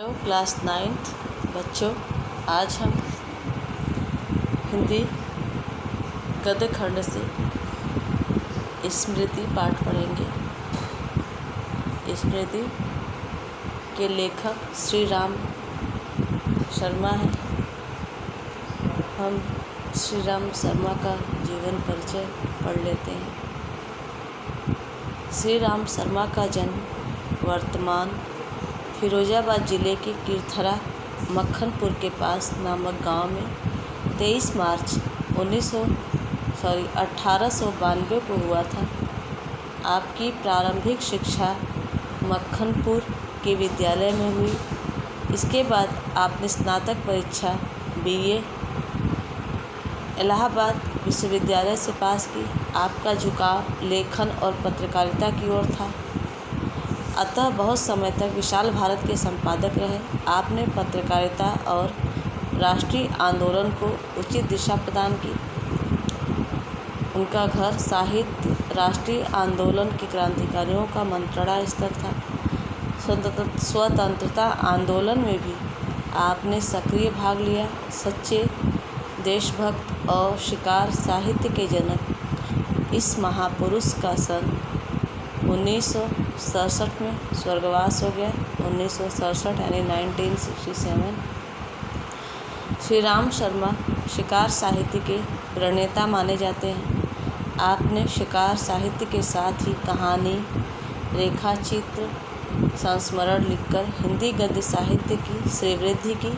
Hello class 9th बच्चों, आज हम हिंदी गद्य खंड से स्मृति पाठ पढ़ेंगे। स्मृति के लेखक श्री राम शर्मा हैं। हम श्री राम शर्मा का जीवन परिचय पढ़ लेते हैं। श्री राम शर्मा का जन्म वर्तमान फिरोजाबाद जिले के कीरथरा मक्खनपुर के पास नामक गांव में 23 मार्च 1892 को हुआ था। आपकी प्रारंभिक शिक्षा मक्खनपुर के विद्यालय में हुई। इसके बाद आपने स्नातक परीक्षा BA इलाहाबाद विश्वविद्यालय से पास की। आपका झुकाव लेखन और पत्रकारिता की ओर था, अतः बहुत समय तक विशाल भारत के संपादक रहे। आपने पत्रकारिता और राष्ट्रीय आंदोलन को उचित दिशा प्रदान की। उनका घर साहित्य राष्ट्रीय आंदोलन के क्रांतिकारियों का मंत्रणा स्थल था। स्वतंत्रता आंदोलन में भी आपने सक्रिय भाग लिया। सच्चे देशभक्त और शिकार साहित्य के जनक इस महापुरुष का सन 1967 में स्वर्गवास हो गया। 1967 यानी 1967। श्री राम शर्मा शिकार साहित्य के प्रणेता माने जाते हैं। आपने शिकार साहित्य के साथ ही कहानी, रेखाचित्र, संस्मरण लिखकर हिंदी गद्य साहित्य की श्रीवृद्धि की।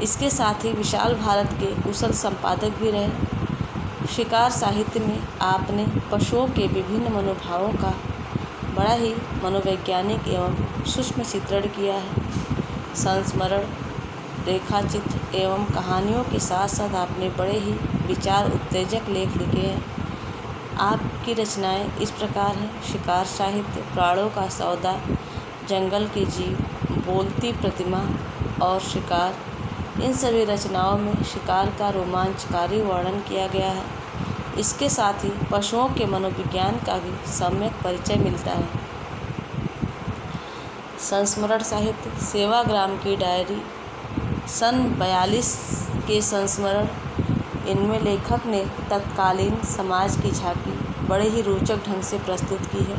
इसके साथ ही विशाल भारत के कुशल संपादक भी रहे। शिकार साहित्य में आपने पशुओं के विभिन्न मनोभावों का बड़ा ही मनोवैज्ञानिक एवं सूक्ष्म चित्रण किया है। संस्मरण, रेखाचित्र एवं कहानियों के साथ साथ आपने बड़े ही विचार उत्तेजक लेख लिखे हैं। आपकी रचनाएं इस प्रकार हैं: शिकार साहित्य, प्राणों का सौदा, जंगल के जीव, बोलती प्रतिमा और शिकार। इन सभी रचनाओं में शिकार का रोमांचकारी वर्णन किया गया है। इसके साथ ही पशुओं के मनोविज्ञान का भी सम्यक परिचय मिलता है। संस्मरण साहित्य, सेवाग्राम की डायरी, सन 42 के संस्मरण। इनमें लेखक ने तत्कालीन समाज की झांकी बड़े ही रोचक ढंग से प्रस्तुत की है।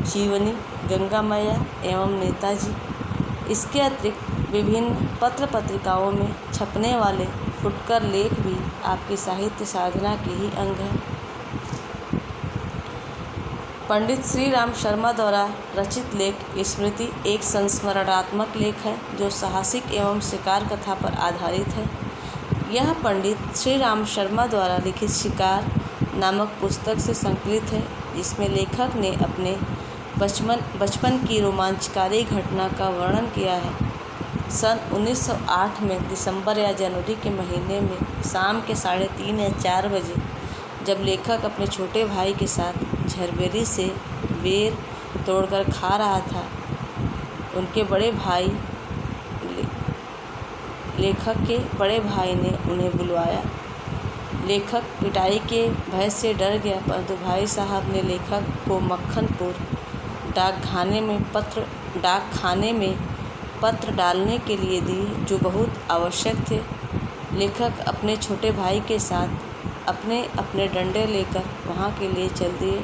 जीवनी, गंगा मैया एवं नेताजी। इसके अतिरिक्त विभिन्न पत्र पत्रिकाओं में छपने वाले फुटकर लेख भी आपकी साहित्य साधना के ही अंग हैं। पंडित श्री राम शर्मा द्वारा रचित लेख स्मृति एक संस्मरणात्मक लेख है जो साहसिक एवं शिकार कथा पर आधारित है। यह पंडित श्री राम शर्मा द्वारा लिखित शिकार नामक पुस्तक से संकलित है, जिसमें लेखक ने अपने बचपन की रोमांचकारी घटना का वर्णन किया है। सन 1908 में दिसंबर या जनवरी के महीने में शाम के 3:30 या 4 बजे जब लेखक अपने छोटे भाई के साथ झरबेरी से बेर तोड़कर खा रहा था, उनके बड़े भाई लेखक के बड़े भाई ने उन्हें बुलवाया। लेखक पिटाई के भय से डर गया, परंतु भाई साहब ने लेखक को मक्खनपुर डाकखाने में पत्र डालने के लिए दिए, जो बहुत आवश्यक थे। लेखक अपने छोटे भाई के साथ अपने डंडे लेकर वहाँ के लिए चल दिए।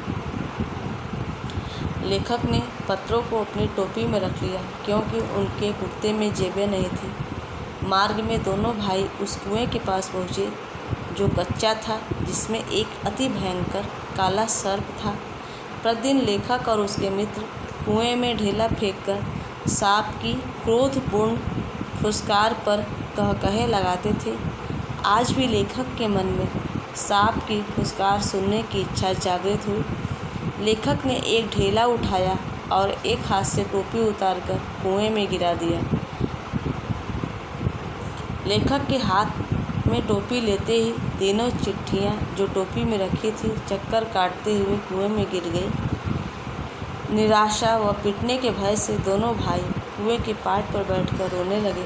लेखक ने पत्रों को अपनी टोपी में रख लिया, क्योंकि उनके कुर्ते में जेबें नहीं थी। मार्ग में दोनों भाई उस कुएं के पास पहुँचे जो कच्चा था, जिसमें एक अति भयंकर काला सर्प था। प्रतिदिन लेखक और उसके मित्र कुएं में ढेला फेंककर सांप की क्रोधपूर्ण फुसकार पर कहकहे लगाते थे। आज भी लेखक के मन में सांप की फुसकार सुनने की इच्छा जागृत हुई। लेखक ने एक ढेला उठाया और एक हाथ से टोपी उतारकर कुएं में गिरा दिया। लेखक के हाथ में टोपी लेते ही तीनों चिट्ठियां जो टोपी में रखी थी चक्कर काटते हुए कुएं में गिर गई। निराशा व पिटने के भय से दोनों भाई कुएं के पाट पर बैठकर रोने लगे।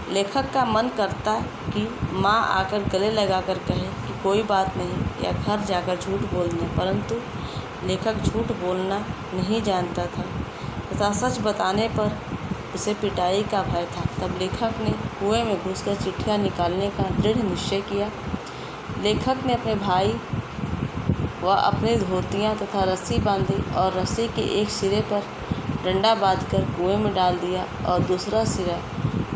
लेखक का मन करता कि माँ आकर गले लगाकर कहे कि कोई बात नहीं या घर जाकर झूठ बोल दें, परंतु लेखक झूठ बोलना नहीं जानता था तथा सच बताने पर उसे पिटाई का भय था। तब लेखक ने कुएं में घुसकर चिट्ठियां निकालने का दृढ़ निश्चय किया। लेखक ने अपने भाई व अपनी धोतियाँ तथा रस्सी बांधी और रस्सी के एक सिरे पर डंडा बांधकर कुएं में डाल दिया और दूसरा सिरा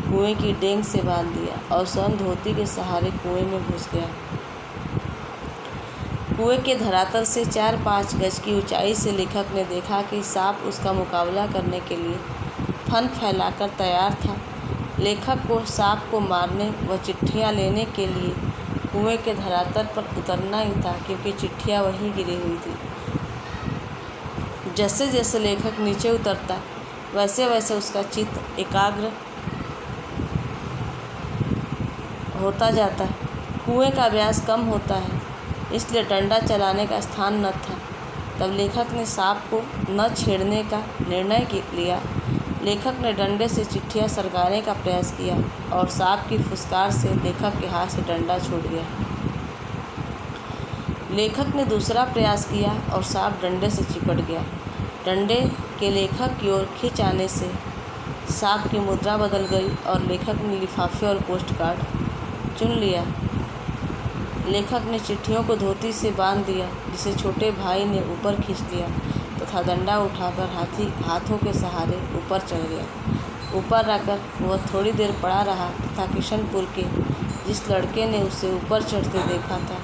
कुएं की डेंग से बांध दिया और स्वयं धोती के सहारे कुएं में घुस गया। कुएं के धरातल से 4-5 गज की ऊंचाई से लेखक ने देखा कि सांप उसका मुकाबला करने के लिए फन फैलाकर तैयार था। लेखक को सांप को मारने व चिट्ठियां लेने के लिए कुएं के धरातल पर उतरना ही था, क्योंकि चिट्ठियां वहीं गिरी हुई थी। जैसे जैसे लेखक नीचे उतरता वैसे वैसे उसका चित्त एकाग्र होता जाता। कुएं का व्यास कम होता है, इसलिए डंडा चलाने का स्थान न था। तब लेखक ने सांप को न छेड़ने का निर्णय लिया। लेखक ने डंडे से चिट्ठियां सरकाने का प्रयास किया और सांप की फुसकार से लेखक के हाथ से डंडा छूट गया। लेखक ने दूसरा प्रयास किया और सांप डंडे से चिपट गया। डंडे के लेखक की ओर खींच आने से सांप की मुद्रा बदल गई और लेखक ने लिफाफे और पोस्ट कार्ड चुन लिया। लेखक ने चिट्ठियों को धोती से बांध दिया, जिसे छोटे भाई ने ऊपर खींच लिया तथा डंडा उठाकर हाथों के सहारे ऊपर चढ़ गया। ऊपर आकर वह थोड़ी देर पड़ा रहा तथा किशनपुर के जिस लड़के ने उसे ऊपर चढ़ते देखा था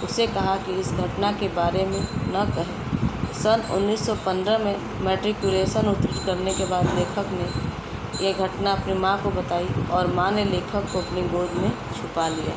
उसे कहा कि इस घटना के बारे में न कहे। सन 1915 में मैट्रिकुलेशन उत्तीर्ण करने के बाद लेखक ने यह घटना अपनी माँ को बताई और माँ ने लेखक को अपनी गोद में छुपा लिया।